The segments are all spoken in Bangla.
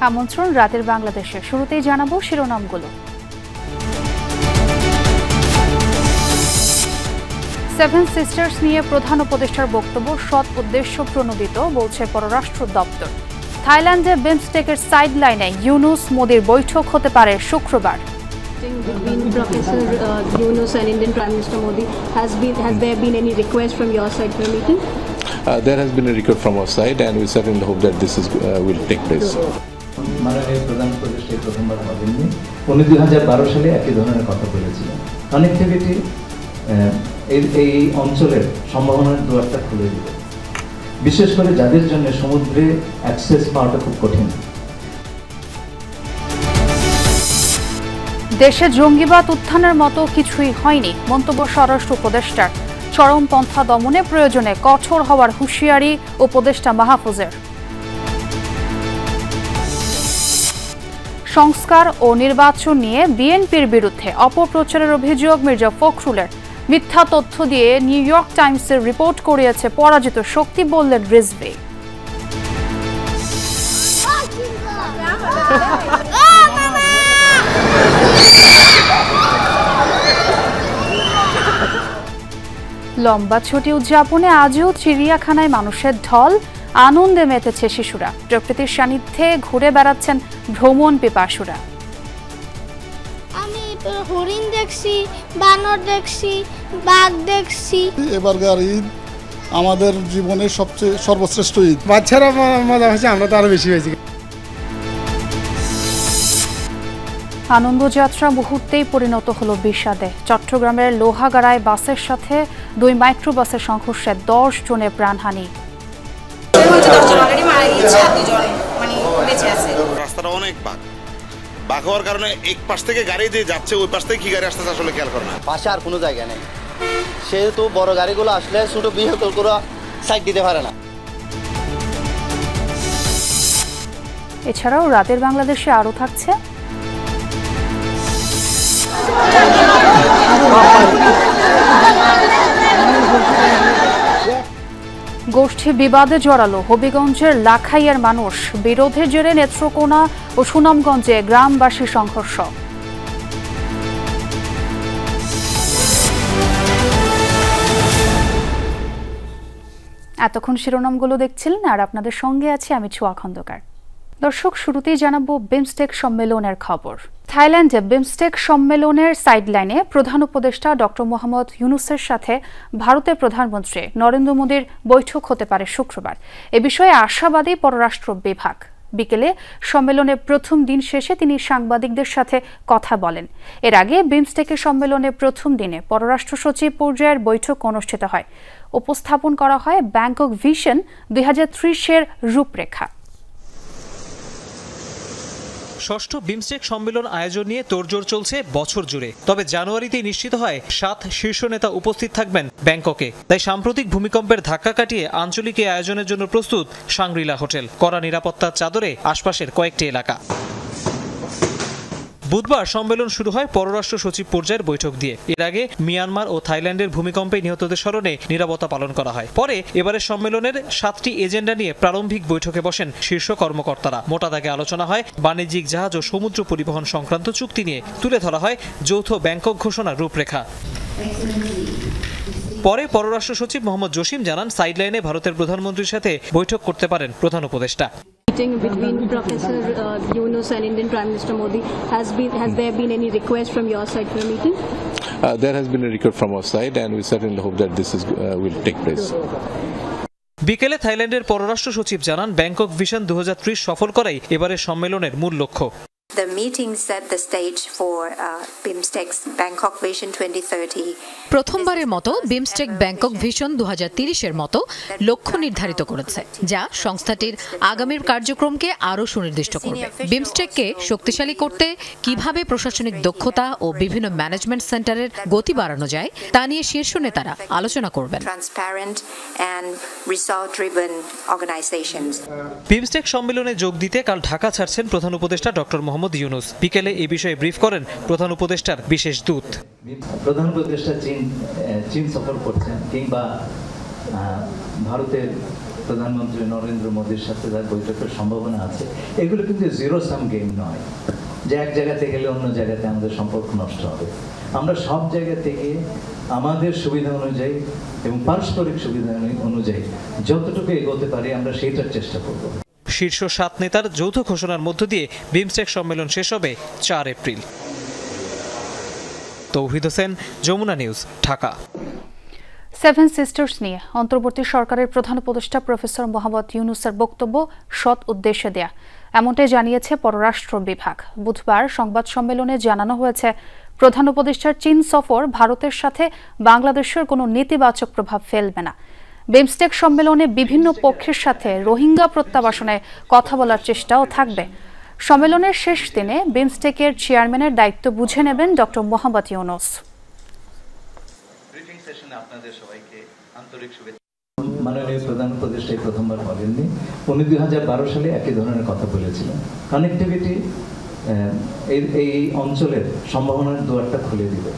আমন্ত্রণ রাতের বাংলাদেশে। শুরুতেই জানাবো শিরোনামগুলো। সেভেন সিস্টার্স নিয়ে প্রধান উপদেষ্টার বক্তব্য সৎ উদ্দেশ্য প্রণোদিত বলছে পররাষ্ট্র দপ্তর। থাইল্যান্ডে বিমস্টেকের সাইডলাইনে ইউনুস মোদির বৈঠক হতে পারে শুক্রবার। Between Professor Yunus and Indian Prime Minister Modi, has there been any request from your side for a meeting? There has been a request from our side, and we certainly hope that this will take place. মাননীয় প্রধান উপদেষ্টা প্রথমবার হবেননি, উনি 2012 সালে একই ধরনের কথা বলেছিলেন। কানেক্টিভিটি এই অঞ্চলের সম্ভাবনার দুয়ারটা খুলে দিবে, বিশেষ করে যাদের জন্য সমুদ্রে অ্যাক্সেস পাওয়াটা খুব কঠিন। দেশে জঙ্গিবাদ উত্থানের মতো কিছুই হয়নি মন্তব্য স্বরাষ্ট্র উপদেষ্টার। চরমপন্থা দমনে প্রয়োজনে কঠোর হওয়ার হুঁশিয়ারি উপদেষ্টা মাহফুজের। সংস্কার ও নির্বাচন নিয়ে বিএনপির বিরুদ্ধে অপপ্রচারের অভিযোগ মির্জা ফখরুলের। মিথ্যা তথ্য দিয়ে নিউ ইয়র্ক টাইমসের রিপোর্ট করিয়েছে পরাজিত শক্তি বললেন রিজভী। লম্বা ছুটি উদযাপনে আজও চিড়িয়াখানায় মানুষের ঢল, আনন্দে মেতেছে শিশুরা। প্রকৃতির সান্নিধ্যে ঘুরে বেড়াচ্ছেন ভ্রমণ পিপাসুরা। আমি হরিণ দেখছি, বানর দেখছি, বাঘ দেখছি। এবারকার ঈদ আমাদের জীবনের সবচেয়ে সর্বশ্রেষ্ঠ ঈদ। বাচ্চারা মজা হয়েছে, আমরা তো আরো বেশি হয়েছি। আনন্দযাত্রা মুহূর্তেই পরিণত হলো বিষাদে। চট্টগ্রামের লোহাগাড়ায় বাসের সাথে 2 মাইক্রোবাসের সংঘর্ষে 10 জনের প্রাণহানি। রাস্তাটা অনেক বাঘ হওয়ার কারণে এক পাশ থেকে গাড়ি দিয়ে যাচ্ছে, ওই পাশ থেকে কি গাড়ি আসতেছে আসলে খেয়াল করে না। পাশে আর কোনো জায়গা নেই, সেহেতু বড় গাড়িগুলো আসলে ছোট ভেহিকল করে সাইড দিতে পারে না। এছাড়াও রাতের বাংলাদেশে আরও থাকছে গোষ্ঠী বিবাদে জড়ালো হবিগঞ্জের লাখাইয়ার মানুষ। বিরোধের জেরে নেত্রকোনা ও সুনামগঞ্জে গ্রামবাসী সংঘর্ষ। এতক্ষণ শিরোনামগুলো দেখছিলেন, আর আপনাদের সঙ্গে আছি আমি ছোয়া খন্দকার। দর্শক, শুরুতেই জানাবো বিমস্টেক সম্মেলনের খবর। থাইল্যান্ডে বিমস্টেক সম্মেলনের সাইডলাইনে প্রধান উপদেষ্টা ডক্টর মোহাম্মদ ইউনুসের সাথে ভারতের প্রধানমন্ত্রী নরেন্দ্র মোদির বৈঠক হতে পারে শুক্রবার। এ বিষয়ে আশাবাদী পররাষ্ট্র বিভাগ। বিকেলে সম্মেলনের প্রথম দিন শেষে তিনি সাংবাদিকদের সাথে কথা বলেন। এর আগে বিমস্টেকের সম্মেলনের প্রথম দিনে পররাষ্ট্র সচিব পর্যায়ের বৈঠক অনুষ্ঠিত হয়। উপস্থাপন করা হয় ব্যাংকক ভিশন 2030-এর রূপরেখা। ষষ্ঠ বিমস্টেক সম্মেলন আয়োজন নিয়ে তোড়জোড় চলছে বছর জুড়ে। তবে জানুয়ারিতেই নিশ্চিত হয় 7 শীর্ষ নেতা উপস্থিত থাকবেন ব্যাংককে। তাই সাম্প্রতিক ভূমিকম্পের ধাক্কা কাটিয়ে আঞ্চলিক এই আয়োজনের জন্য প্রস্তুত শাংগ্রিলা হোটেল। কড়া নিরাপত্তার চাদরে আশপাশের কয়েকটি এলাকা। বুধবার সম্মেলন শুরু হয় পররাষ্ট্র সচিব পর্যায়ের বৈঠক দিয়ে। এর আগে মিয়ানমার ও থাইল্যান্ডের ভূমিকম্পে নিহতদের স্মরণে নীরবতা পালন করা হয়। পরে এবারের সম্মেলনের 7টি এজেন্ডা নিয়ে প্রারম্ভিক বৈঠকে বসেন শীর্ষ কর্মকর্তারা। মোটা দাগে আলোচনা হয় বাণিজ্যিক জাহাজ ও সমুদ্র পরিবহন সংক্রান্ত চুক্তি নিয়ে। তুলে ধরা হয় যৌথ ব্যাংকক ঘোষণার রূপরেখা। পরে পররাষ্ট্র সচিব মোহাম্মদ জসিম জানান, সাইডলাইনে ভারতের প্রধানমন্ত্রীর সাথে বৈঠক করতে পারেন প্রধান উপদেষ্টা। Between Professor Yunus and Indian Prime Minister Modi, has there been any request from your side for a meeting? There has been a request from our side, and we certainly hope that this will take place. বিকেলে থাইল্যান্ডের পররাষ্ট্র সচিব জানান, ব্যাংকক ভিশন 2030 সফল করাই এবারের সম্মেলনের মূল লক্ষ্য। The meeting set the stage for BIMSTEC's Bangkok Vision 2030. প্রথমবারের মতো বিমস্টেক ব্যাংকক ভিশন 2030-এর মতো লক্ষ্য নির্ধারিত করেছে, যা সংস্থাটির আগামীর কার্যক্রমকে আরও সুনির্দিষ্ট করবে। বিমস্টেককে শক্তিশালী করতে কিভাবে প্রশাসনিক দক্ষতা ও বিভিন্ন ম্যানেজমেন্ট সেন্টারের গতি বাড়ানো যায় তা নিয়ে শীর্ষ নেতারা আলোচনা করবেন। বিমস্টেক সম্মেলনে যোগ দিতে কাল ঢাকা ছাড়ছেন প্রধান উপদেষ্টা ডক্টর মোহাম্মদ ইউনুস। বিকেলে এই বিষয়ে ব্রিফ করেন প্রধান উপদেষ্টার বিশেষ দূত। প্রধান উপদেষ্টা চীন সফর করছেন, কিংবা ভারতের প্রধানমন্ত্রী নরেন্দ্র মোদীর সাথে তার বৈঠকের সম্ভাবনা আছে, এগুলো কিন্তু জিরো সাম গেম নয় যে এক জায়গাতে গেলে অন্য জায়গাতে আমাদের সম্পর্ক নষ্ট হবে। আমরা সব জায়গা থেকে আমাদের সুবিধা অনুযায়ী এবং পারস্পরিক সুবিধা অনুযায়ী যতটুকু এগোতে পারি আমরা সেইটার চেষ্টা করব। শীর্ষ 7 নেতার যৌথ ঘোষণার মধ্য দিয়ে বিমস্টেক সম্মেলন শেষ হবে 4 April. Touhid Hossain, Jamuna news, Dhaka. Seven sisters নিয়ে অন্তর্বর্তী সরকারের প্রধান উপদেষ্টা প্রফেসর মোহাম্মদ ইউনূসের বক্তব্য সৎ উদ্দেশ্যে দেয়া, এমনটাই জানিয়েছে পররাষ্ট্র বিভাগ। বুধবার সংবাদ সম্মেলনে জানানো হয়েছে, প্রধান উপদেষ্টার চীন সফর ভারতের সাথে বাংলাদেশের কোনো নেতিবাচক প্রভাব ফেলবে না। বিমস্টেক সম্মেলনে বিভিন্ন পক্ষের সাথে রোহিঙ্গা প্রত্যাবাসনে কথা বলার চেষ্টাও থাকবে। সম্মেলনের শেষ দিনে বিমস্টেকের চেয়ারম্যানের দায়িত্ব বুঝে নেবেন ডক্টর মোহাম্মদ ইউনূস। মাননীয় প্রধান উপদেষ্টা প্রথমবার বলেননি, উনি 2012 সালে একই ধরনের কথা বলেছিলেন। কানেক্টিভিটি এই অঞ্চলের সম্ভাবনার দুয়ারটা খুলে দিবে,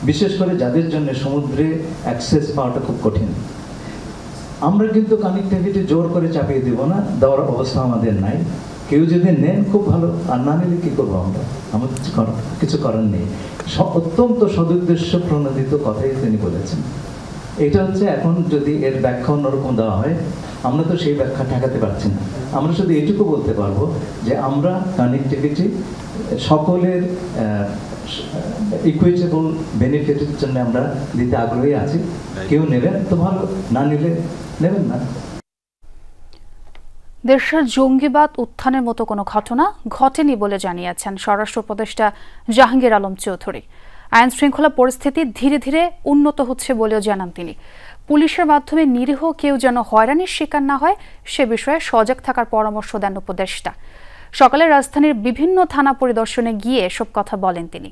বিশেষ করে যাদের জন্য সমুদ্রে অ্যাক্সেস পাওয়াটা খুব কঠিন। আমরা কিন্তু কানেক্টিভিটি জোর করে চাপিয়ে দেব না, দেওয়ার অবস্থা আমাদের নাই। কেউ যদি নেন খুব ভালো, আর না নিলে কী করবো আমরা, আমাদের কিছু করার নেই। অত্যন্ত সদুদ্দেশ্য প্রণোদিত কথাই তিনি বলেছেন। এটা হচ্ছে এখন যদি এর ব্যাখ্যা অন্যরকম দেওয়া হয়, আমরা তো সেই ব্যাখ্যা ঠেকাতে পারছি না। আমরা শুধু এটুকু বলতে পারবো যে আমরা কানেক্টিভিটি সকলের ইকুইটেবল বেনিফিটের জন্য আমরা দিতে আগ্রহী আছি। কেউ নেবেন তো ভালো, না নিলে নেবেন না। দেশের জঙ্গিবাদ উত্থানের মতো কোনো ঘটনা ঘটেনি বলে জানিয়েছেন স্বরাষ্ট্র উপদেষ্টা জাহাঙ্গীর আলম চৌধুরী। আইন শৃঙ্খলা পরিস্থিতি ধীরে ধীরে উন্নত হচ্ছে বলেও জানান তিনি। পুলিশের মাধ্যমে নিরীহ কেউ যেন হয়রানির শিকার না হয় সে বিষয়ে সজাগ থাকার পরামর্শ দেন উপদেষ্টা। সকালে রাজধানীর বিভিন্ন থানা পরিদর্শনে গিয়ে এসব কথা বলেন তিনি।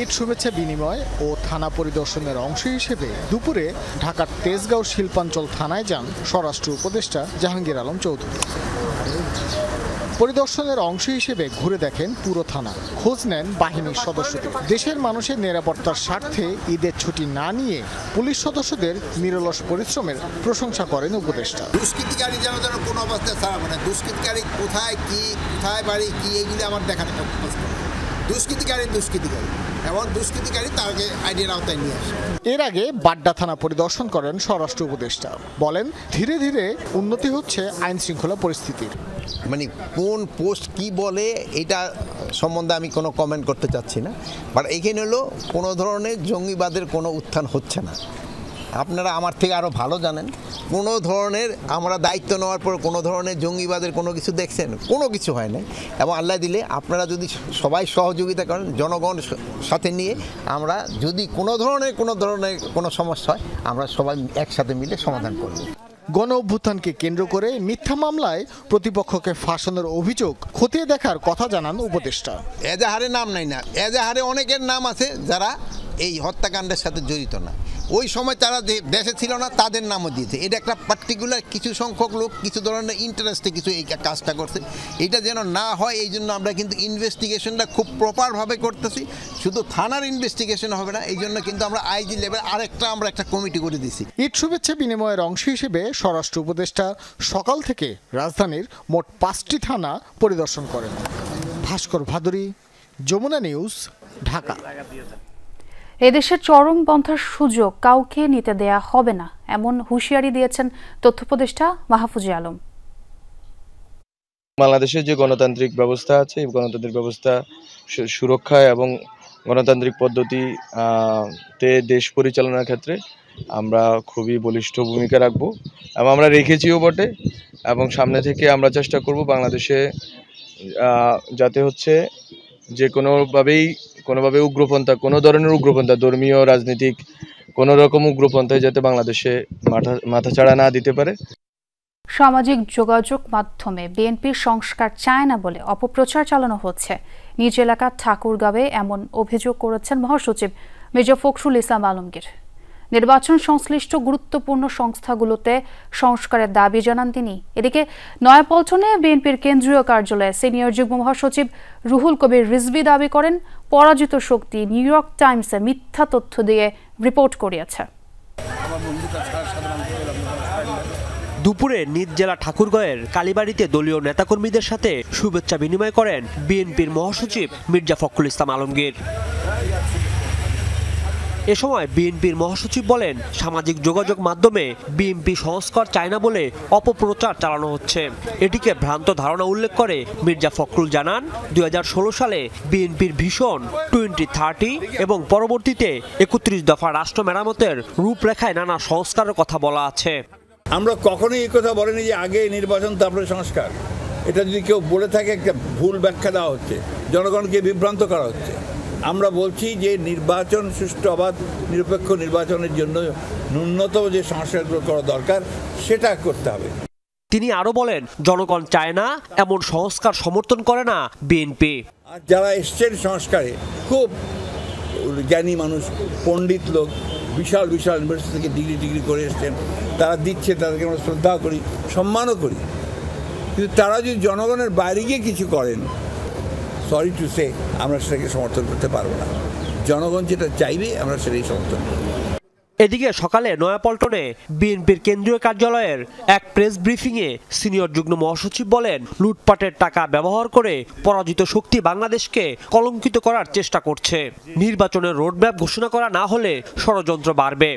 ঈদ শুভেচ্ছা বিনিময় ও থানা পরিদর্শনের অংশ হিসেবে দুপুরে ঢাকার তেজগাঁও শিল্পাঞ্চল থানায় যান স্বরাষ্ট্র উপদেষ্টা জাহাঙ্গীর আলম চৌধুরী। পরিদর্শনের অংশ হিসেবে ঘুরে দেখেন পুরো থানা, খোঁজ নেন বাহিনীর সদস্যদের। দেশের মানুষের নিরাপত্তার স্বার্থে ঈদের ছুটি না নিয়ে পুলিশ সদস্যদের নিরলস পরিশ্রমের প্রশংসা করেন উপদেষ্টা। দুষ্কৃতিকারী যেন কোনো অবস্থায় ছাড়া মানে দুষ্কৃতিকারী কোথায় কি, কোথায় বাড়ি কি, এইগুলি আমার দেখানো দুষ্কৃতিকারী এবং দুষ্কৃতিকারী তাকে আইডিয়ার আওতায় নিয়ে আসে। এর আগে বাড্ডা থানা পরিদর্শন করেন স্বরাষ্ট্র উপদেষ্টা। বলেন, ধীরে ধীরে উন্নতি হচ্ছে আইন শৃঙ্খলা পরিস্থিতির। মানে কোন পোস্ট কি বলে এটা সম্বন্ধে আমি কোনো কমেন্ট করতে চাচ্ছি না, বাট এখানে হলো কোনো ধরনের জঙ্গিবাদের কোনো উত্থান হচ্ছে না। আপনারা আমার থেকে আরও ভালো জানেন, কোনো ধরনের আমরা দায়িত্ব নেওয়ার পর কোনো ধরনের জঙ্গিবাদের কোনো কিছু দেখছেন, কোনো কিছু হয় না। এবং আল্লাহ দিলে আপনারা যদি সবাই সহযোগিতা করেন জনগণ সাথে নিয়ে, আমরা যদি কোনো ধরনের কোনো সমস্যা হয় আমরা সবাই একসাথে মিলে সমাধান করব। গণ অভ্যুত্থানকে কেন্দ্র করে মিথ্যা মামলায় প্রতিপক্ষকে ফাঁসানোর অভিযোগ খতিয়ে দেখার কথা জানান উপদেষ্টা। এজাহারে নাম নাই না, এজাহারে অনেকের নাম আছে যারা এই হত্যাকাণ্ডের সাথে জড়িত না, ওই সময় তারা দেশে ছিল না, তাদের নামও দিয়েছে। এটা একটা পার্টিকুলার কিছু সংখ্যক লোক কিছু ধরনের ইন্টারেস্টে কিছু এই কাজটা করছে। এটা যেন না হয় এই জন্য আমরা কিন্তু ইনভেস্টিগেশনটা খুব প্রপারভাবে করতেছি। শুধু থানার ইনভেস্টিগেশন হবে না, এই জন্য কিন্তু আমরা আইজি লেভেল আমরা একটা কমিটি করে দিছি। ঈদ শুভেচ্ছা বিনিময়ের অংশ হিসেবে স্বরাষ্ট্র উপদেষ্টা সকাল থেকে রাজধানীর মোট 5টি থানা পরিদর্শন করেন। ভাস্কর ভাদুরী, যমুনা নিউজ, ঢাকা। এদেশের চরমপন্থার সুযোগ কাউকে নিতে দেয়া হবে না, এমন হুঁশিয়ারি দিয়েছেন তথ্য উপদেষ্টা মাহফুজে আলম। বাংলাদেশের যে গণতান্ত্রিক ব্যবস্থা আছে, এই গণতান্ত্রিক ব্যবস্থা সুরক্ষা এবং গণতান্ত্রিক পদ্ধতিতে দেশ পরিচালনার ক্ষেত্রে আমরা খুবই বলিষ্ঠ ভূমিকা রাখব এবং আমরা রেখেছিও বটে। এবং সামনে থেকে আমরা চেষ্টা করব বাংলাদেশে যাতে হচ্ছে যে কোনোভাবে উগ্রপন্থা, কোনো ধরনের উগ্রপন্থা, ধর্মীয় রাজনীতিক কোনো রকম উগ্রপন্থায় যাতে বাংলাদেশে মাথাচাড়া না দিতে পারে। সামাজিক যোগাযোগ মাধ্যমে বিএনপির সংস্কার চায় না বলে অপপ্রচার চালানো হচ্ছে। নিজ এলাকার ঠাকুরগাঁওয়ে এমন অভিযোগ করেছেন মহাসচিব মির্জা ফখরুল ইসলাম আলমগীর। নির্বাচন সংশ্লিষ্ট গুরুত্বপূর্ণ সংস্থাগুলোতে সংস্কারের দাবি জানান তিনি। এদিকে নয়াপল্টনে বিএনপির কেন্দ্রীয় কার্যালয়ে সিনিয়র যুগ্ম মহাসচিব রুহুল কবির রিজভী দাবি করেন, পরাজিত শক্তি নিউ ইয়র্ক টাইমসে মিথ্যা তথ্য দিয়ে রিপোর্ট করিয়েছে। দুপুরে নিজ জেলা ঠাকুরগাঁওয়ের কালীবাড়িতে দলীয় নেতাকর্মীদের সাথে শুভেচ্ছা বিনিময় করেন বিএনপির মহাসচিব মির্জা ফখরুল ইসলাম আলমগীর। এ সময় বিএনপির মহাসচিব বলেন, সামাজিক যোগাযোগ মাধ্যমে বিএনপি সংস্কার চায় না বলে অপপ্রচার চালানো হচ্ছে। এটিকে ভ্রান্ত ধারণা উল্লেখ করে মির্জা ফখরুল জানান, 2016 সালে বিএনপির ভিশন 2030 এবং পরবর্তীতে 31 দফা রাষ্ট্র মেরামতের রূপরেখায় নানা সংস্কারের কথা বলা আছে। আমরা কখনোই এই কথা বলিনি যে আগে নির্বাচন তারপরে সংস্কার। এটা যদি কেউ বলে থাকে একটা ভুল ব্যাখ্যা দেওয়া হচ্ছে, জনগণকে বিভ্রান্ত করা হচ্ছে। আমরা বলছি যে নির্বাচন সুষ্ঠু অবাধ নিরপেক্ষ নির্বাচনের জন্য ন্যূনতম যে সংস্কারগুলো করা দরকার সেটা করতে হবে। তিনি আরো বলেন, জনগণ চায় না এমন সংস্কার সমর্থন করে না বিএনপি। আর যারা এসছেন সংস্কারে খুব জ্ঞানী মানুষ, পণ্ডিত লোক, বিশাল বিশাল ইউনিভার্সিটি থেকে ডিগ্রি করে এসছেন, তারা দিচ্ছে, তাদেরকে আমরা শ্রদ্ধা করি, সম্মানও করি। কিন্তু তারা যদি জনগণের বাইরে গিয়ে কিছু করেন, সরি টু সে, আমরা সেটাকে সমর্থন করতে পারবো না। জনগণ যেটা চাইবে আমরা সেটাই সমর্থন করব। এদিকে সকালে নয়াপল্টনে বিএনপির কেন্দ্রীয় কার্যালয়ের এক প্রেস ব্রিফিংয়ে সিনিয়র যুগ্ম মহাসচিব বলেন, লুটপাটের টাকা ব্যবহার করে পরাজিত শক্তি বাংলাদেশকে কলঙ্কিত করার চেষ্টা করছে। নির্বাচনের রোডম্যাপ ঘোষণা করা না হলে ষড়যন্ত্র বাড়বে।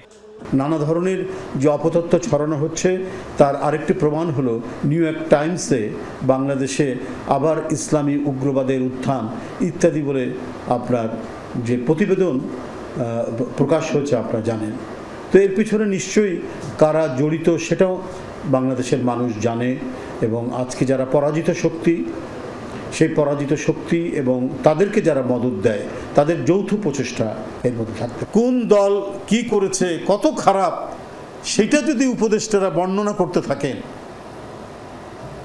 নানা ধরনের যে অপতথ্য ছড়ানো হচ্ছে তার আরেকটি প্রমাণ হলো নিউ ইয়র্ক টাইমসে বাংলাদেশে আবার ইসলামী উগ্রবাদের উত্থান ইত্যাদি বলে আপনার যে প্রতিবেদন প্রকাশ হয়েছে আপনারা জানেন। তো এর পিছনে নিশ্চয়ই কারা জড়িত সেটাও বাংলাদেশের মানুষ জানে, এবং আজকে যারা পরাজিত শক্তি, সেই পরাজিত শক্তি এবং তাদেরকে যারা মদত দেয় তাদের যৌথ প্রচেষ্টা এর মধ্যে থাকবে। কোন দল কি করেছে, কত খারাপ, সেটা যদি উপদেষ্টারা বর্ণনা করতে থাকেন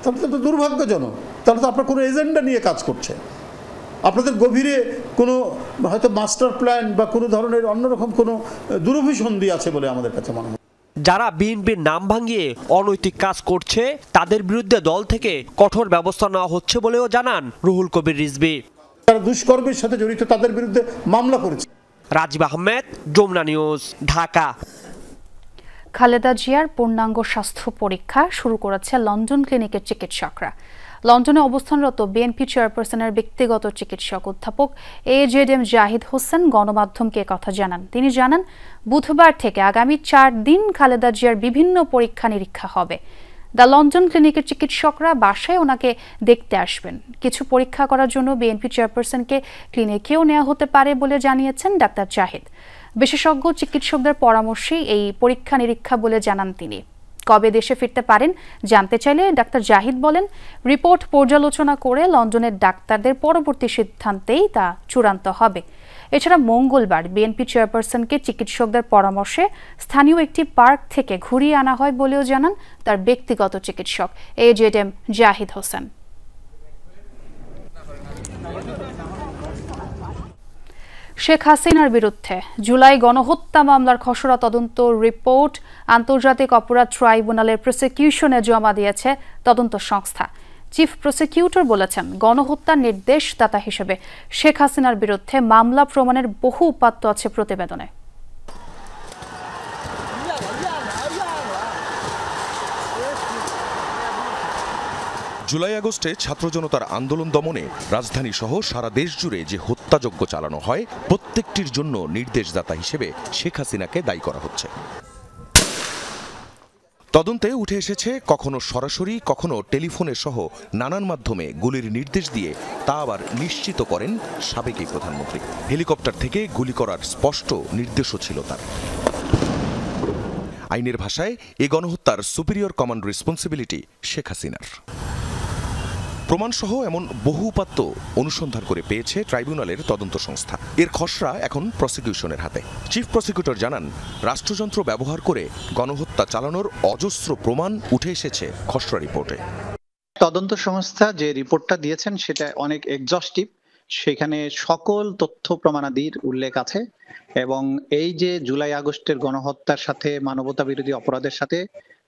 তাহলে তো দুর্ভাগ্যজনক। তাহলে তো আপনার কোনো এজেন্ডা নিয়ে কাজ করছে, আপনাদের গভীরে কোনো হয়তো মাস্টার প্ল্যান বা কোনো ধরনের অন্যরকম কোনো দুরভিসন্ধি আছে বলে আমাদের কাছে মনে হয়। যারা বিএনপির নাম ভাঙিয়ে অনৈতিক কাজ করছে তাদের বিরুদ্ধে দল থেকে কঠোর ব্যবস্থা নেওয়া হচ্ছে বলেও জানান রুহুল কবির রিজভী। যারা দুষ্কর্মের সাথে জড়িত তাদের বিরুদ্ধে মামলা করেছে। রাজীব আহমেদ, যমুনা নিউজ, ঢাকা। খালেদা জিয়ার পূর্ণাঙ্গ স্বাস্থ্য পরীক্ষা শুরু করেছে লন্ডন ক্লিনিকের চিকিৎসকরা। লন্ডনে অবস্থানরত বিএনপি চেয়ারপারসনের ব্যক্তিগত চিকিৎসক অধ্যাপক AJM জাহিদ হোসেন গণমাধ্যমকে কথা জানান। তিনি জানান, বুধবার থেকে আগামী 4 দিন খালেদা জিয়ার বিভিন্ন পরীক্ষা নিরীক্ষা হবে। দ্য লন্ডন ক্লিনিকের চিকিৎসকরা বাসায় ওনাকে দেখতে আসবেন। কিছু পরীক্ষা করার জন্য বিএনপি চেয়ারপারসনকে ক্লিনিকেও নেওয়া হতে পারে বলে জানিয়েছেন ডাক্তার জাহিদ। বিশেষজ্ঞ চিকিৎসকদের পরামর্শেই এই পরীক্ষা নিরীক্ষা বলে জানান তিনি। কবে দেশে ফিরতে পারেন জানতে চাইলে ডাক্তার জাহিদ বলেন, রিপোর্ট পর্যালোচনা করে লন্ডনের ডাক্তারদের পরবর্তী সিদ্ধান্তেই তা চূড়ান্ত হবে। এছাড়া মঙ্গলবার বিএনপি চেয়ারপারসনকে চিকিৎসকদের পরামর্শে স্থানীয় একটি পার্ক থেকে ঘুরিয়ে আনা হয় বলেও জানান তার ব্যক্তিগত চিকিৎসক AJM জাহিদ হোসেন। শেখ হাসিনার বিরুদ্ধে জুলাই গণহত্যা মামলার খসড়া তদন্ত রিপোর্ট আন্তর্জাতিক অপরাধ ট্রাইব্যুনালের প্রসিকিউশনে জমা দিয়েছে তদন্ত সংস্থা। চিফ প্রসিকিউটর বলেছেন, গণহত্যার নির্দেশদাতা হিসেবে শেখ হাসিনার বিরুদ্ধে মামলা প্রমাণের বহু উপাত্ত আছে প্রতিবেদনে। জুলাই আগস্টে ছাত্র জনতার আন্দোলন দমনে রাজধানী সহ সারা দেশ জুড়ে যে হত্যাযজ্ঞ চালানো হয়, প্রত্যেকটির জন্য নির্দেশদাতা হিসেবে শেখ হাসিনাকে দায়ী করা হচ্ছে। তদন্তে উঠে এসেছে কখনো সরাসরি, কখনো টেলিফোনে সহ নানান মাধ্যমে গুলির নির্দেশ দিয়ে তা আবার নিশ্চিত করেন সাবেক এই প্রধানমন্ত্রী। হেলিকপ্টার থেকে গুলি করার স্পষ্ট নির্দেশও ছিল তার। আইনের ভাষায় এ গণহত্যার সুপিরিয়র কমান্ড রেসপন্সিবিলিটি শেখ হাসিনার। প্রমাণসহ এমন বহু উপাত্ত অনুসন্ধান করে পেয়েছে ট্রাইব্যুনালের তদন্ত সংস্থা। এর খসড়া এখন প্রসিকিউশনের হাতে। চিফ প্রসিকিউটর জানান, রাষ্ট্রযন্ত্র ব্যবহার করে গণহত্যা চালানোর অজস্র প্রমাণ উঠে এসেছে খসড়া রিপোর্টে। তদন্ত সংস্থা যে রিপোর্টটা দিয়েছেন সেটা অনেক এক্সস্টিভ, সেখানে সকল তথ্য প্রমাণাদির উল্লেখ আছে এবং এই যে জুলাই আগস্টের গণহত্যার সাথে মানবতা বিরোধী অপরাধের সাথে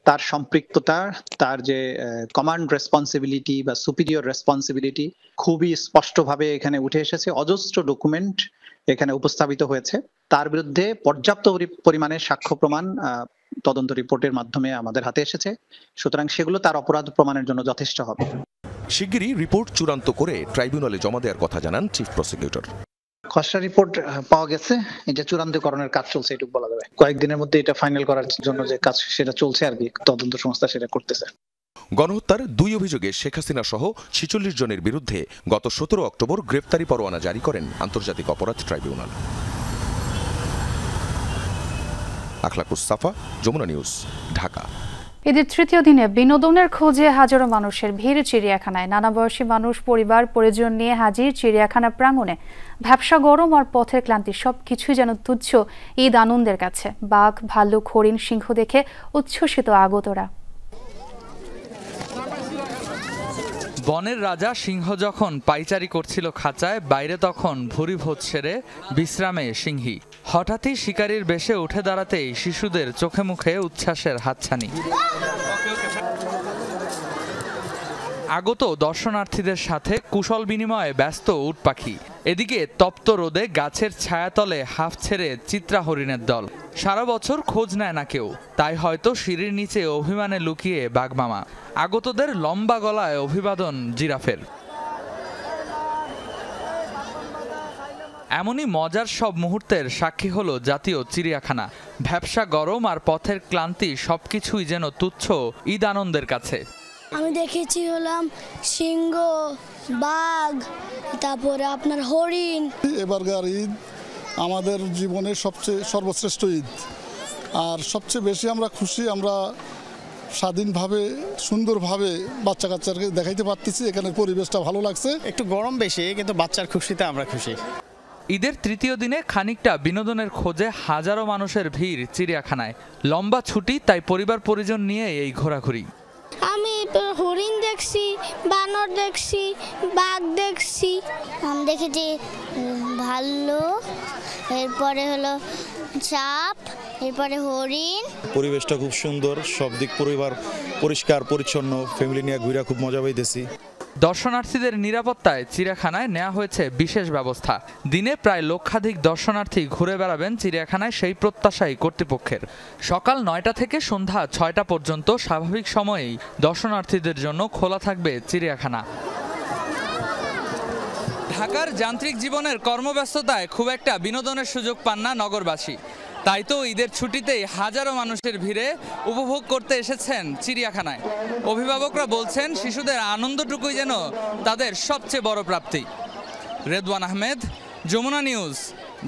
তার সম্পৃক্ততা, তার যে কমান্ড রেসপন্সিবিলিটি বা সুপিরিয়র রেসপন্সিবিলিটি খুবই স্পষ্টভাবে এখানে উঠে এসেছে। অজস্র ডকুমেন্ট এখানে উপস্থাপিত হয়েছে। তার বিরুদ্ধে পর্যাপ্ত পরিমাণে সাক্ষ্য প্রমাণ তদন্ত রিপোর্টের মাধ্যমে আমাদের হাতে এসেছে, সুতরাং সেগুলো তার অপরাধ প্রমাণের জন্য যথেষ্ট হবে। শিগগিরই রিপোর্ট চূড়ান্ত করে ট্রাইব্যুনালে জমা দেওয়ার কথা জানান চিফ প্রসিকিউটর। খসড়া রিপোর্ট পাওয়া গেছে, এটা চূড়ান্তকরণের কাজ চলছে, এটুকু বলা যাবে। কয়েকদিনের মধ্যে এটা ফাইনাল করার জন্য যে কাজ সেটা চলছে আর কি, তদন্ত সংস্থা সেটা করতেছে। গণহত্যার 2 অভিযোগে শেখ হাসিনা সহ 46 জনের বিরুদ্ধে গত 17 অক্টোবর গ্রেপ্তারি পরোয়ানা জারি করেন আন্তর্জাতিক অপরাধ ট্রাইব্যুনাল। আখলাকুস সাফা, যমুনা নিউজ, ঢাকা। ঈদের তৃতীয় দিনে বিনোদনের খোঁজে হাজারো মানুষের ভিড় চিড়িয়াখানায়। নানা বয়সী মানুষ পরিবার পরিজন নিয়ে হাজির চিড়িয়াখানা প্রাঙ্গণে। ভ্যাপসা গরম আর পথের ক্লান্তি সবকিছুই যেন তুচ্ছ ঈদ আনন্দের কাছে। বাঘ, ভাল্লুক, হরিণ, সিংহ দেখে উচ্ছ্বসিত আগতরা। বনের রাজা সিংহ যখন পাইচারি করছিল খাঁচায়, বাইরে তখন ভুরি ভোজ সেরে বিশ্রামে সিংহী। হঠাৎই শিকারীর বেশে উঠে দাঁড়াতেই শিশুদের চোখে মুখে উচ্ছ্বাসের হাতছানি। আগত দর্শনার্থীদের সাথে কুশল বিনিময়ে ব্যস্ত উট পাখি। এদিকে তপ্ত রোদে গাছের ছায়াতলে হাফ ছেড়ে চিত্রা হরিণের দল। সারা বছর খোঁজ নেয় না কেউ, তাই হয়তো সিঁড়ির নিচে অভিমানে লুকিয়ে বাঘমামা। আগতদের লম্বা গলায় অভিবাদন জিরাফের। এমনই মজার সব মুহূর্তের সাক্ষী হলো জাতীয় চিড়িয়াখানা। ভ্যাপসা গরম আর পথের ক্লান্তি সবকিছুই যেন তুচ্ছ ঈদ আনন্দের কাছে। আমি দেখেছি হলাম সিংহ, বাঘ, তারপরে আপনার হরিণ। এবারকার ঈদ আমাদের জীবনের সবচেয়ে সর্বশ্রেষ্ঠ ঈদ, আর সবচেয়ে বেশি আমরা খুশি, আমরা স্বাধীনভাবে সুন্দরভাবে বাচ্চা কাচ্চাকে দেখাইতে পারতেছি। এখানে পরিবেশটা ভালো লাগছে। একটু গরম বেশি, কিন্তু বাচ্চার খুশিতে আমরা খুশি। ঈদের তৃতীয় দিনে খানিকটা বিনোদনের খোঁজে হাজারো মানুষের ভিড় চিড়িয়াখানায়। লম্বা ছুটি, তাই পরিবার পরিজন নিয়ে এই ঘোরাঘুরি। আমি হরিণ দেখছি, বানর দেখছি, বাঘ দেখছি। আমি দেখেছি ভাল্লুক, এরপরে হলো সাপ, এরপরে হরিণ। পরিবেশটা খুব সুন্দর, সব দিক পরিবার পরিষ্কার পরিচ্ছন্ন, ফ্যামিলি নিয়ে ঘুরে খুব মজা পাইতেছি। দর্শনার্থীদের নিরাপত্তায় চিড়িয়াখানায় নেওয়া হয়েছে বিশেষ ব্যবস্থা। দিনে প্রায় লক্ষাধিক দর্শনার্থী ঘুরে বেড়াবেন চিড়িয়াখানায়, সেই প্রত্যাশাই কর্তৃপক্ষের। সকাল 9টা থেকে সন্ধ্যা 6টা পর্যন্ত স্বাভাবিক সময়েই দর্শনার্থীদের জন্য খোলা থাকবে চিড়িয়াখানা। ঢাকার যান্ত্রিক জীবনের কর্মব্যস্ততায় খুব একটা বিনোদনের সুযোগ পান না নগরবাসী। তাই তো ঈদের ছুটিতেই হাজারো মানুষের ভিড়ে উপভোগ করতে এসেছেন চিড়িয়াখানায়। অভিভাবকরা বলছেন শিশুদের আনন্দটুকুই যেন তাদের সবচেয়ে বড় প্রাপ্তি। রেদওয়ান আহমেদ, যমুনা নিউজ,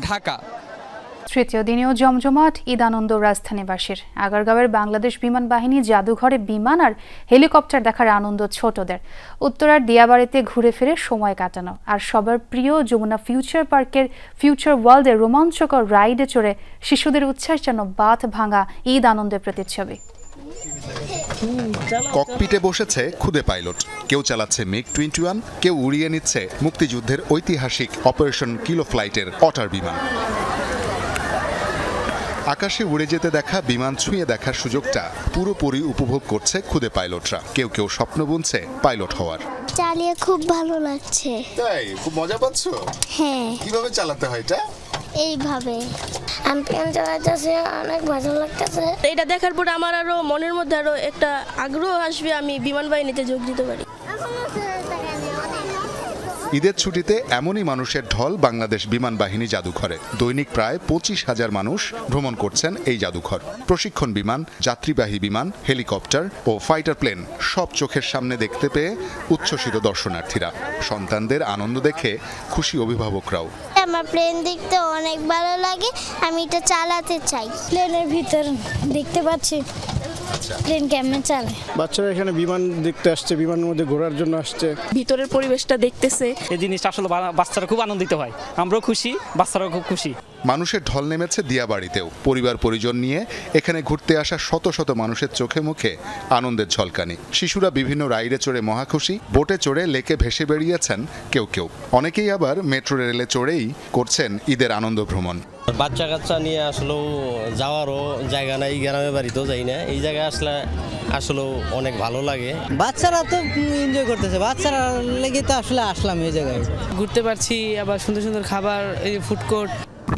ঢাকা। তৃতীয় দিনেও জমজমাট ঈদ আনন্দ রাজধানীবাসীর। আগারগাঁওয়ের বাংলাদেশ বিমান বাহিনী জাদুঘরে বিমান আর হেলিকপ্টার দেখার আনন্দ ছোটদের। উত্তরার দিয়াবাড়িতে ঘুরে ফিরে সময় কাটানো, আর সবার প্রিয় যমুনা ফিউচার পার্কের ফিউচার ওয়ার্ল্ডের রোমাঞ্চকর রাইডে চড়ে শিশুদের উচ্ছ্বাস যেন বাঁধ ভাঙা ঈদ আনন্দের প্রতিচ্ছবি। ককপিটে বসেছে খুদে পাইলট, কেউ চালাচ্ছে মিগ 21, কেউ উড়িয়ে নিচ্ছে মুক্তিযুদ্ধের ঐতিহাসিক অপারেশন কিলো ফ্লাইটের অটার বিমান। আকাশে উড়ে যেতে দেখা বিমান ছুঁয়ে দেখার সুযোগটা পুরোপুরি উপভোগ করছে খুদে পাইলটরা। কেউ কেউ স্বপ্ন বুনছে পাইলট হওয়ার। চালিয়ে খুব ভালো লাগছে। তাই খুব মজা পাচ্ছো? হ্যাঁ। কিভাবে চালাতে হয় এটা? এইভাবে আমি প্লেন চালাতেছি, অনেক ভালো লাগতেছে। এটা দেখার পর আমার আরো মনের মধ্যে আরো একটা আগ্রহ আসবে, আমি বিমান বাহিনীতে যোগ দিতে পারি। ঈদের ছুটিতে এমনই মানুষের ঢল বাংলাদেশ বিমান বাহিনী জাদুঘরে। দৈনিক প্রায় 25,000 মানুষ ভ্রমণ করছেন এই জাদুঘর। প্রশিক্ষণ বিমান, যাত্রীবাহী বিমান, হেলিকপ্টার ও ফাইটার প্লেন সব চোখের সামনে দেখতে পেয়ে উচ্ছ্বসিত দর্শনার্থীরা। সন্তানদের আনন্দ দেখে খুশি অভিভাবকরাও। আমার প্লেন দেখতে অনেক ভালো লাগে, আমি এটা চালাতে চাই। প্লেনের ভিতর দেখতে পাচ্ছি প্লেন কেমন চালায়। বাচ্চারা এখানে বিমান দেখতে আসছে, বিমানের মধ্যে ঘোরার জন্য আসছে, ভিতরের পরিবেশটা দেখতেছে। এই জিনিসটা আসলে বাচ্চারা খুব আনন্দিত হয়, আমরাও খুশি, বাচ্চারাও খুব খুশি। মানুষের ঢল নেমেছে দিয়াবাড়িতেও। পরিবার পরিজন নিয়ে এখানে ঘুরতে আসা শত শত মানুষের চোখে মুখে আনন্দের ঝলকানি। শিশুরা বিভিন্ন রাইডে চড়ে মহাখুশি, বোটে চড়ে লেকে ভেসে বেরিয়েছেন কেউ কেউ। অনেকেই আবার মেট্রো রেলে চড়েই করছেন ঈদের আনন্দ ভ্রমণ। বাচ্চা কাচ্চা নিয়ে আসলেও যাওয়ারও জায়গা নাই, গ্রামের বাড়িতেও যাই না, এই জায়গায় আসলেও অনেক ভালো লাগে। বাচ্চারা তো এনজয় করতেছে, বাচ্চারা লেগে তো আসলে আসলাম এই জায়গায় ঘুরতে পারছি, আবার সুন্দর সুন্দর খাবার, এই ফুড কোর্ট।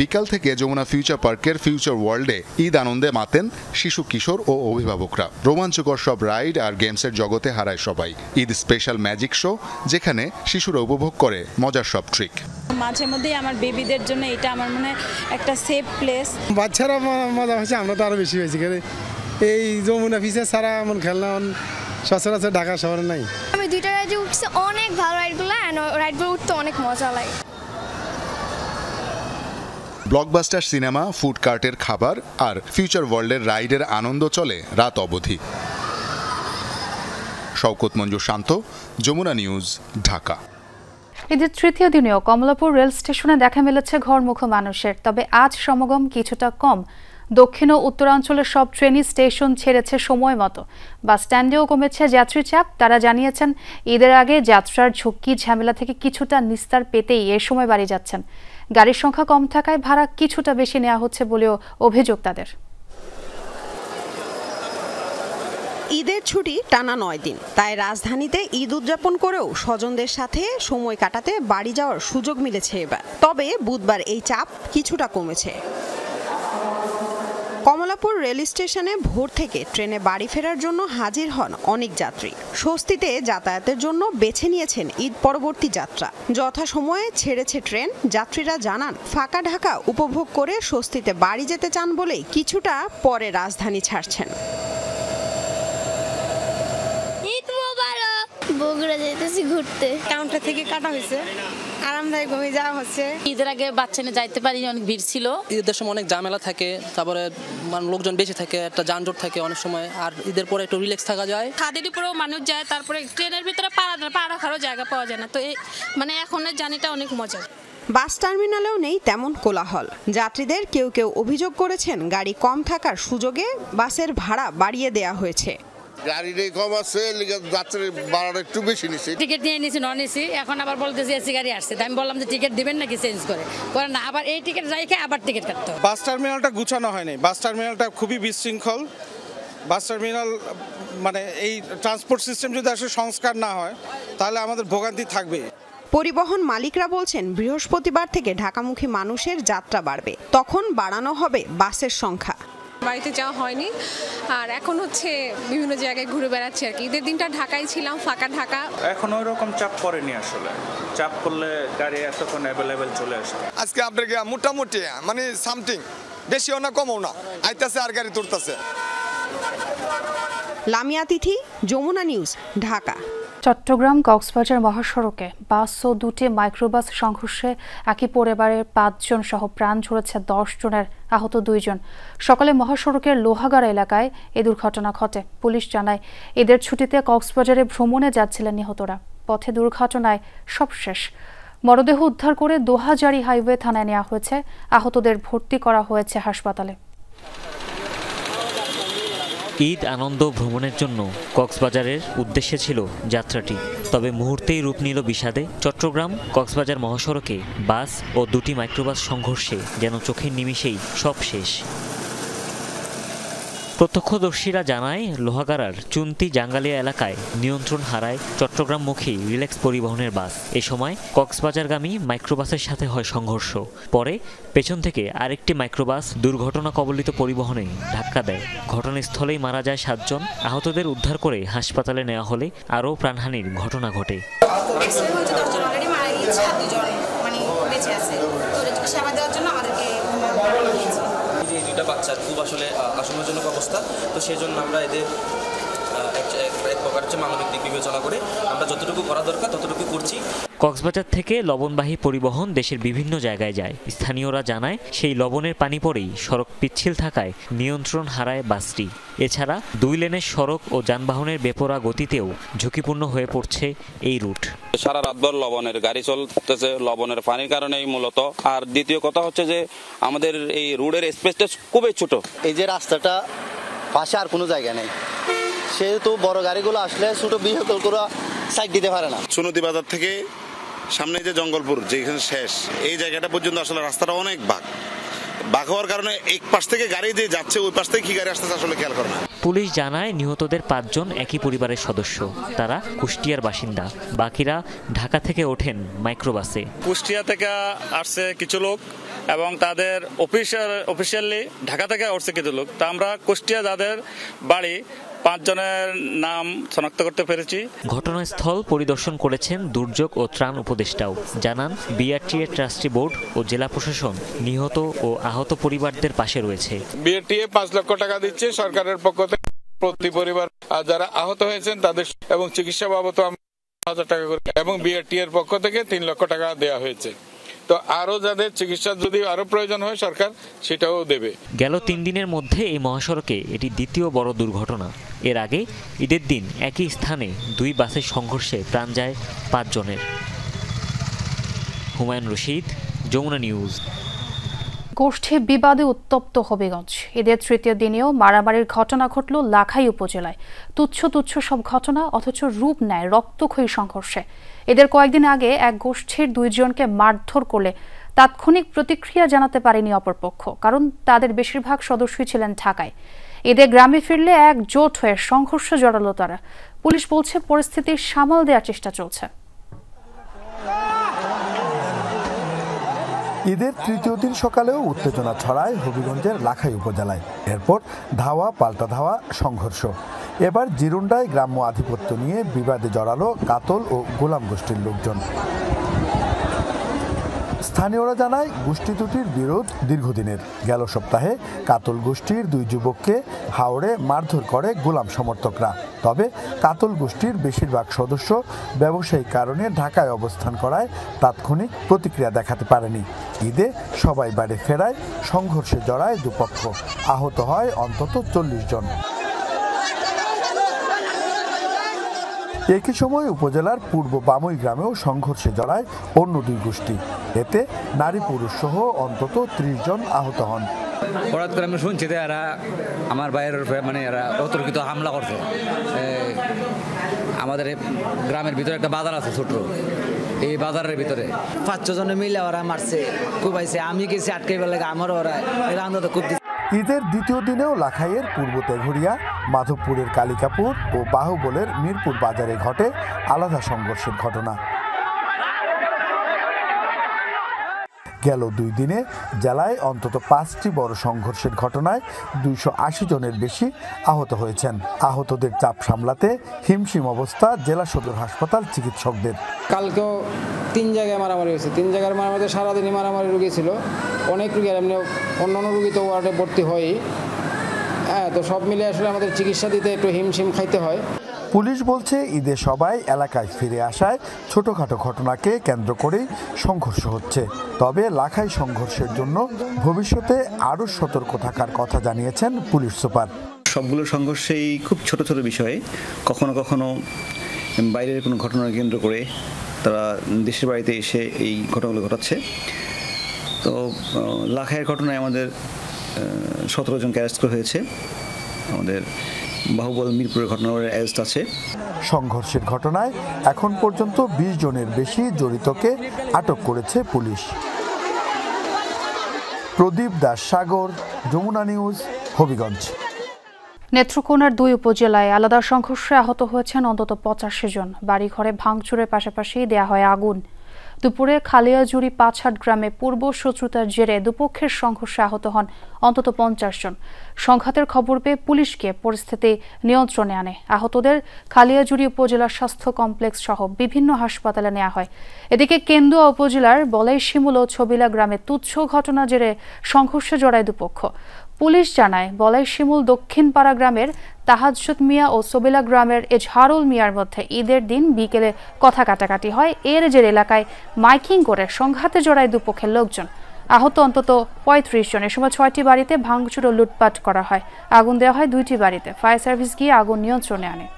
বিকাল থেকে যমুনা ফিউচার পার্কের ফিউচার ওয়ার্ল্ডে ঈদ আনন্দে মাতেন শিশু, কিশোর ও অভিভাবকরা। রোমাঞ্চকর সব রাইড আর গেমসের জগতে হারায় সবাই। ঈদ স্পেশাল ম্যাজিক শো, যেখানে শিশুরা উপভোগ করে মজার সব ট্রিক। মাঝে মধ্যেই আমার বেবিদের জন্য এটা আমার মনে হয় একটা সেফ প্লেস। বাচ্চারা মজা হয়েছে, আমরা তো আরো বেশি হয়েছি। এই যমুনা ফিউচার ছাড়া এমন খেলনা সচরাচর ঢাকা শহরে নাই। আমি দুইটা রাইডে উঠছি, অনেক ভালো রাইডগুলো, রাইডগুলো উঠতে অনেক মজা লাগে। ব্লকবাস্টার সিনেমা, ফুড কার্টের খাবার আর ফিউচার ওয়ার্ল্ডের রাইডের আনন্দ চলে রাত অবধি। শওকত মঞ্জু শান্ত, যমুনা নিউজ, ঢাকা। ঈদের তৃতীয় দিনেও কমলাপুর রেল স্টেশনে দেখা মিলেছে ঘরমুখো মানুষের, তবে আজ সমাগম কিছুটা কম। দক্ষিণ ও উত্তরাঞ্চলের সব ট্রেনই স্টেশন ছেড়েছে সময় মতো। বাস স্ট্যান্ডেও কমেছে যাত্রী চাপ। তারা জানিয়েছেন ঈদের আগে যাত্রার ঝুঁকি ঝামেলা থেকে কিছুটা নিস্তার পেতেই এ সময় বাড়ি যাচ্ছেন। গাড়ির সংখ্যা কম থাকায় ভাড়া কিছুটা বেশি নেওয়া হচ্ছে বলেও অভিযোগ তাদের। ঈদের ছুটি টানা 9 দিন, তাই রাজধানীতে ঈদ উদযাপন করেও স্বজনদের সাথে সময় কাটাতে বাড়ি যাওয়ার সুযোগ মিলেছে এবার। তবে বুধবার এই চাপ কিছুটা কমেছে। কমলাপুর রেল স্টেশনে ভোর থেকে ট্রেনে বাড়ি ফেরার জন্য হাজির হন অনেক যাত্রী। স্বস্তিতে যাতায়াতের জন্য বেছে নিয়েছেন ঈদ পরবর্তী যাত্রা। যথাসময়ে ছেড়েছে ট্রেন। যাত্রীরা জানান ফাঁকা ঢাকা উপভোগ করে স্বস্তিতে বাড়ি যেতে চান বলেই কিছুটা পরে রাজধানী ছাড়ছেন। বগুড়া যাইতেছি ঘুরতে, কাউন্টার থেকে কাটা হয়েছে, আরামদায়ক হয়ে যাওয়া হচ্ছে। ঈদের আগে বাচ্চা নিয়ে যাইতে পারি, অনেক ভিড় ছিল। ঈদের সময় অনেক ঝামেলা থাকে, তারপরে লোকজন বেশি থাকে, একটা যানজট থাকে অনেক সময়। আর ঈদের পরে একটু রিল্যাক্স থাকা যায়। খাদের উপরেও মানুষ যায়, তারপরে ট্রেনের ভিতরে পা রাখারও জায়গা পাওয়া যায় না। তো এই এখনের জার্নিটা অনেক মজার। বাস টার্মিনালেও নেই তেমন কোলাহল। যাত্রীদের কেউ কেউ অভিযোগ করেছেন গাড়ি কম থাকার সুযোগে বাসের ভাড়া বাড়িয়ে দেওয়া হয়েছে। গাড়িটাই কম আছে, যাত্রীর ভাড়াটা একটু বেশি নিচ্ছে। টিকিট নিয়ে নিয়েছি নন এসি, এখন আবার বলতেছি এসি গাড়ি আসছে। আমি বললাম যে টিকিট দিবেন নাকি চেঞ্জ করে না, আবার এই টিকিট রাইখে আবার টিকিট কাটতে। বাস টার্মিনালটা গুছানো হয়নি। বাস টার্মিনালটা খুবই বিশৃঙ্খল। বাস টার্মিনাল এই ট্রান্সপোর্ট সিস্টেম যদি আসলে সংস্কার না হয় তাহলে আমাদের ভোগান্তি থাকবে। পরিবহন মালিকরা বলছেন বৃহস্পতিবার থেকে ঢাকামুখী মানুষের যাত্রা বাড়বে, তখন বাড়ানো হবে বাসের সংখ্যা। বাড়িতে যাওয়া হয়নি, আর এখন বিভিন্ন জায়গায় ঘুরে বেড়াচ্ছি আর কি। ঈদের দিনটা ঢাকায় ছিলাম, ফাঁকা ঢাকা। এখন ওই রকম চাপ পড়েনি আসলে। চাপ করলে গাড়ি এতক্ষণ অ্যাভেলেবেল চলে আসে। আজকে আপনাকে মোটামুটি সামথিং, বেশিও না কমও না, আইতাছে আর গাড়ি তুলতেছে। লামিয়া তিথি, যমুনা নিউজ, ঢাকা। চট্টগ্রাম কক্সবাজার মহাসড়কে বাস ও দুটি মাইক্রোবাস সংঘর্ষে একই পরিবারের 5 জন সহ প্রাণ ঝরেছে 10 জনের, আহত 2 জন। সকালে মহাসড়কের লোহাগাড়া এলাকায় এ দুর্ঘটনা ঘটে। পুলিশ জানায় ঈদের ছুটিতে কক্সবাজারে ভ্রমণে যাচ্ছিলেন নিহতরা। পথে দুর্ঘটনায় সব শেষ। মরদেহ উদ্ধার করে দোহাজারী হাইওয়ে থানায় নেওয়া হয়েছে। আহতদের ভর্তি করা হয়েছে হাসপাতালে। ঈদ আনন্দ ভ্রমণের জন্য কক্সবাজারের উদ্দেশ্যে ছিল যাত্রাটি, তবে মুহূর্তেই রূপ নিল বিষাদে। চট্টগ্রাম কক্সবাজার মহাসড়কে বাস ও দুটি মাইক্রোবাস সংঘর্ষে যেন চোখের নিমিষেই সব শেষ। প্রত্যক্ষদর্শীরা জানায় লোহাগাড়ার চুন্তি জাঙ্গালিয়া এলাকায় নিয়ন্ত্রণ হারায় চট্টগ্রামমুখী রিল্যাক্স পরিবহনের বাস। এ সময় কক্সবাজারগামী মাইক্রোবাসের সাথে হয় সংঘর্ষ। পরে পেছন থেকে আরেকটি মাইক্রোবাস দুর্ঘটনা কবলিত পরিবহনে ধাক্কা দেয়। ঘটনাস্থলেই মারা যায় 7 জন। আহতদের উদ্ধার করে হাসপাতালে নেওয়া হলে আরও প্রাণহানির ঘটনা ঘটে। দুটা বাচ্চার খুব আসলে আশঙ্কাজনক অবস্থা, তো সেই জন্য আমরা এদের এক প্রকার হচ্ছে মানবিক দিক বিবেচনা করে আমরা যতটুকু করা দরকার ততটুকু করছি। কক্সবাজার থেকে লবণবাহী পরিবহন দেশের বিভিন্ন জায়গায় যায়। স্থানীয়রা জানায় সেই লবণের পানি পড়েই সড়ক পিচ্ছিল থাকায় নিয়ন্ত্রণ হারায় বাসটি। এছাড়া 2 লেনের সড়ক ও যানবাহনের বেপরোয়া গতিতেও ঝুঁকিপূর্ণ হয়ে পড়ছে এই রুট। সারা রাতভর লবণের গাড়ি চলতেছে লবণের পানির কারণেই মূলত। আর দ্বিতীয় কথা হচ্ছে যে আমাদের এই রোডের স্পেসটা খুবই ছোট। এই যে রাস্তাটা পাশে আর কোনো জায়গা নেই, সেহেতু বড় গাড়িগুলো আসলে ছোট ভেহিকলগুলো সাইড দিতে পারে না। সুনতি বাজার থেকে সামনে যে জঙ্গলপুর যেখানে শেষ এই জায়গাটা পর্যন্ত আসলে রাস্তাটা অনেক বাঁক হওয়ার কারণে এক পাশ থেকে গাড়ি যে যাচ্ছে ওই পাশ থেকে কি গাড়ি আসতেছে আসলে খেয়াল করে না। পুলিশ জানায় নিহতদের 5 জন একই পরিবারের সদস্য। তারা কুষ্টিয়ার বাসিন্দা, বাকিরা ঢাকা থেকে ওঠেন মাইক্রোবাসে। কুষ্টিয়া থেকে আসছে কিছু লোক এবং তাদের অফিসিয়ালি ঢাকা থেকে আসছে কিছু লোক। তা আমরা কুষ্টিয়া যাদের বাড়ি 5 জনের নাম শনাক্ত করতে পেরেছি। ঘটনাস্থল পরিদর্শন করেছেন দুর্যোগ ও ত্রাণ উপদেষ্টাও। জানান বিআরটিএ ট্রাস্টি বোর্ড ও জেলা প্রশাসন নিহত ও আহত পরিবারদের পাশে রয়েছে। বিআরটিএ 5 লক্ষ টাকা দিচ্ছে সরকারের পক্ষ থেকে প্রতি পরিবার, আর যারা আহত হয়েছেন তাদের এবং চিকিৎসা বাবদ 1000 টাকা করে, এবং বিআরটিএ এর পক্ষ থেকে 3 লক্ষ টাকা দেওয়া হয়েছে। তো আরো যাদের চিকিৎসা যদি আরো প্রয়োজন হয় সরকার সেটাও দেবে। গেল 3 দিনের মধ্যে এই মহাসড়কে এটি দ্বিতীয় বড় দুর্ঘটনা। এর আগে ঈদের দিন একই স্থানে 2 বাসের সংঘর্ষে প্রাণ যায় 5 জনের। হুমায়ুন রশিদ, যমুনা নিউজ। গোষ্ঠী বিবাদে উত্তপ্ত হবিগঞ্জ। ঈদের 3য় দিনেও মারামারির ঘটনা ঘটল লাখাই উপজেলায়। তুচ্ছ সব ঘটনা অথচ রূপ নেয় রক্তক্ষয়ী সংঘর্ষে। এদের কয়েকদিন আগে এক গোষ্ঠীর 2 জনকে মারধর করলে তাৎক্ষণিক প্রতিক্রিয়া জানাতে পারেনি অপরপক্ষ, কারণ তাদের বেশিরভাগ সদস্যই ছিলেন ঢাকায়। এদের গ্রামে ফিরলে একজোট হয়ে সংঘর্ষে জড়ালো তারা। পুলিশ বলছে পরিস্থিতি সামাল দেওয়ার চেষ্টা চলছে। ঈদের 3য় দিন সকালেও উত্তেজনা ছড়ায় হবিগঞ্জের লাখাই উপজেলায়। এরপর ধাওয়া পাল্টা ধাওয়া সংঘর্ষ। এবার জিরুন্ডায় গ্রাম্য আধিপত্য নিয়ে বিবাদে জড়ালো কাতল ও গোলাম গোষ্ঠীর লোকজন। স্থানীয়রা জানায় গোষ্ঠী দুটির বিরোধ দীর্ঘদিনের। গেল সপ্তাহে কাতল গোষ্ঠীর 2 যুবককে হাওড়ে মারধর করে গোলাম সমর্থকরা। তবে কাতল গোষ্ঠীর বেশিরভাগ সদস্য ব্যবসায়িক কারণে ঢাকায় অবস্থান করায় তাৎক্ষণিক প্রতিক্রিয়া দেখাতে পারেনি। ঈদে সবাই বাড়ি ফেরায় সংঘর্ষে জড়ায় দুপক্ষ। আহত হয় অন্তত 40 জন। একই সময় উপজেলার পূর্ব বামই গ্রামেও সংঘর্ষে জড়ায় অন্য 2 গোষ্ঠী। এতে নারী পুরুষ সহ অন্তত 30 জন আহত হন। হঠাৎ করে আমি শুনছি যে এরা আমার বাইরের এরা অতর্কিত হামলা করছে। আমাদের গ্রামের ভিতরে একটা বাজার আছে ছোট, এই বাজারের ভিতরে 5-6 জনে মিলে ওরা মারছে, কুবাইছে। আমি গেছি আটকাইবার লাগে, আমার ওরা এরা আনন্দ খুব। ঈদের 2য় দিনেও লাখাইয়ের পূর্ব তেঘরিয়া, মাধবপুরের কালিকাপুর ও বাহুবলের মিরপুর বাজারে ঘটে আলাদা সংঘর্ষের ঘটনা। গেল 2 দিনে জেলায় অন্তত 5টি বড় সংঘর্ষের ঘটনায় 280 জনের বেশি আহত হয়েছেন। আহতদের চাপ সামলাতে হিমশিম অবস্থা জেলা সদর হাসপাতাল চিকিৎসকদের। কালকেও 3 জায়গায় মারামারি হয়েছে। 3 জায়গার মারামারিতে সারাদিনই মারামারি রুগী ছিল। অনেক রুগী, এমনি অন্যান্য রুগী তো ওয়ার্ডে ভর্তি হয়ই। তো সব মিলে আসলে আমাদের চিকিৎসা দিতে একটু হিমশিম খাইতে হয়। পুলিশ বলছে ঈদে সবাই এলাকায় ফিরে আসায় ছোটখাটো ঘটনাকে কেন্দ্র করেই সংঘর্ষ হচ্ছে। তবে লাখাই সংঘর্ষের জন্য ভবিষ্যতে আরও সতর্ক থাকার কথা জানিয়েছেন পুলিশ সুপার। সবগুলো সংঘর্ষেই খুব ছোট ছোট বিষয়ে কখনো কখনো বাইরের কোনো ঘটনাকে কেন্দ্র করে তারা দেশের বাড়িতে এসে এই ঘটনাগুলো ঘটাচ্ছে। তো লাখাইয়ের ঘটনায় আমাদের 17 জনকে অ্যারেস্ট করা হয়েছে। আমাদের বাহুবল মিরপুরের ঘটনার অ্যারেস্ট আছে। সংঘর্ষের ঘটনায় এখন পর্যন্ত 20 জনের বেশি জড়িতকে আটক করেছে পুলিশ। প্রদীপ দাস সাগর, যমুনা নিউজ, হবিগঞ্জ। নেত্রকোনার 2 উপজেলায় আলাদা সংঘর্ষে আহত হয়েছেন অন্তত 85 জন। বাড়িঘরে ভাঙচুরের পাশাপাশি দেয়া হয় আগুন। দুপুরে খালিয়াজুড়ি 5হাট গ্রামে পূর্ব শত্রুতার জেরে দুপক্ষের সংঘর্ষে আহত হন অন্তত 50 জন। সংঘাতের খবর পেয়ে পুলিশ গিয়ে পরিস্থিতি নিয়ন্ত্রণে আনে। আহতদের খালিয়াজুড়ি উপজেলা স্বাস্থ্য কমপ্লেক্স সহ বিভিন্ন হাসপাতালে নেওয়া হয়। এদিকে কেন্দুয়া উপজেলার বলাইশিমুল ও ছবিলা গ্রামে তুচ্ছ ঘটনা জেরে সংঘর্ষে জড়ায় দুপক্ষ। পুলিশ জানায় বলাই শিমুল দক্ষিণপাড়া গ্রামের তাহাজ্জুদ মিয়া ও সবিলা গ্রামের এজহারুল মিয়ার মধ্যে ঈদের দিন বিকেলে কথা কাটাকাটি হয়। এর জের এলাকায় মাইকিং করে সংঘাতে জড়ায় দুপক্ষের লোকজন। আহত অন্তত ৩৫ জন। এ সময় ৬টি বাড়িতে ভাঙচুর ও লুটপাট করা হয়। আগুন দেওয়া হয় ২টি বাড়িতে। ফায়ার সার্ভিস গিয়ে আগুন নিয়ন্ত্রণে আনে।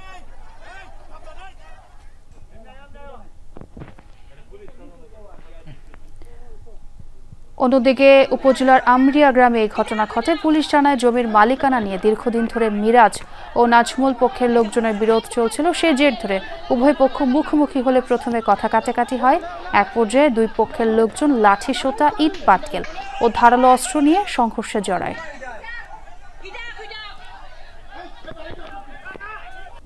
অন্যদিকে উপজেলার আমরিয়া গ্রামে এই ঘটনা ঘটে। পুলিশ জানায় জমির মালিকানা নিয়ে দীর্ঘদিন ধরে মিরাজ ও নাজমুল পক্ষের লোকজনের বিরোধ চলছিল। সে জের ধরে উভয় পক্ষ মুখোমুখি হলে প্রথমে কথা কাটাকাটি হয়। এক পর্যায়ে দুই পক্ষের লোকজন লাঠি সোঁটা, ইট পাটকেল ও ধারালো অস্ত্র নিয়ে সংঘর্ষে জড়ায়।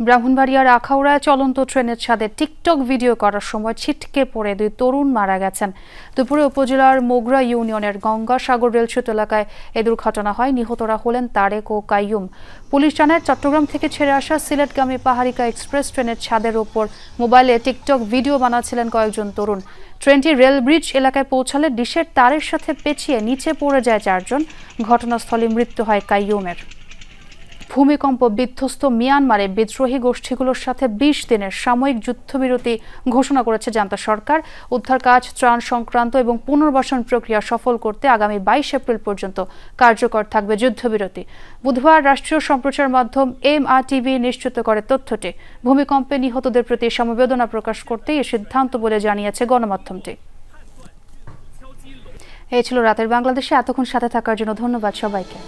ব্রাহ্মণবাড়িয়ার আখাউড়ায় চলন্ত ট্রেনের ছাদে টিকটক ভিডিও করার সময় ছিটকে পড়ে 2 তরুণ মারা গেছেন। দুপুরে উপজেলার মোগরা ইউনিয়নের গঙ্গাসাগর রেলসেতু এলাকায় এই দুর্ঘটনা হয়। নিহতরা হলেন তারেক ও কাইয়ুম। পুলিশ জানায় চট্টগ্রাম থেকে ছেড়ে আসা সিলেটগামী পাহাড়িকা এক্সপ্রেস ট্রেনের ছাদের ওপর মোবাইলে টিকটক ভিডিও বানাচ্ছিলেন কয়েকজন তরুণ। ট্রেনটি রেল ব্রিজ এলাকায় পৌঁছালে ডিশের তারের সাথে পেঁচিয়ে নিচে পড়ে যায় 4 জন। ঘটনাস্থলে মৃত্যু হয় কাইয়ুমের। ভূমিকম্প বিধ্বস্ত মিয়ানমারে বিদ্রোহী গোষ্ঠীগুলোর সাথে 20 দিনের সাময়িক যুদ্ধবিরতি ঘোষণা করেছে জান্তা সরকার। উদ্ধার কাজ, ত্রাণ সংক্রান্ত এবং পুনর্বাসন প্রক্রিয়া সফল করতে আগামী 22 এপ্রিল পর্যন্ত কার্যকর থাকবে যুদ্ধবিরতি। বুধবার রাষ্ট্রীয় সম্প্রচার মাধ্যম MRTV নিশ্চিত করে তথ্যটি। ভূমিকম্পে নিহতদের প্রতি সমবেদনা প্রকাশ করতে এই সিদ্ধান্ত বলে জানিয়েছে গণমাধ্যমটি। এই ছিল রাতের বাংলাদেশে। এতক্ষণ সাথে থাকার জন্য ধন্যবাদ সবাইকে।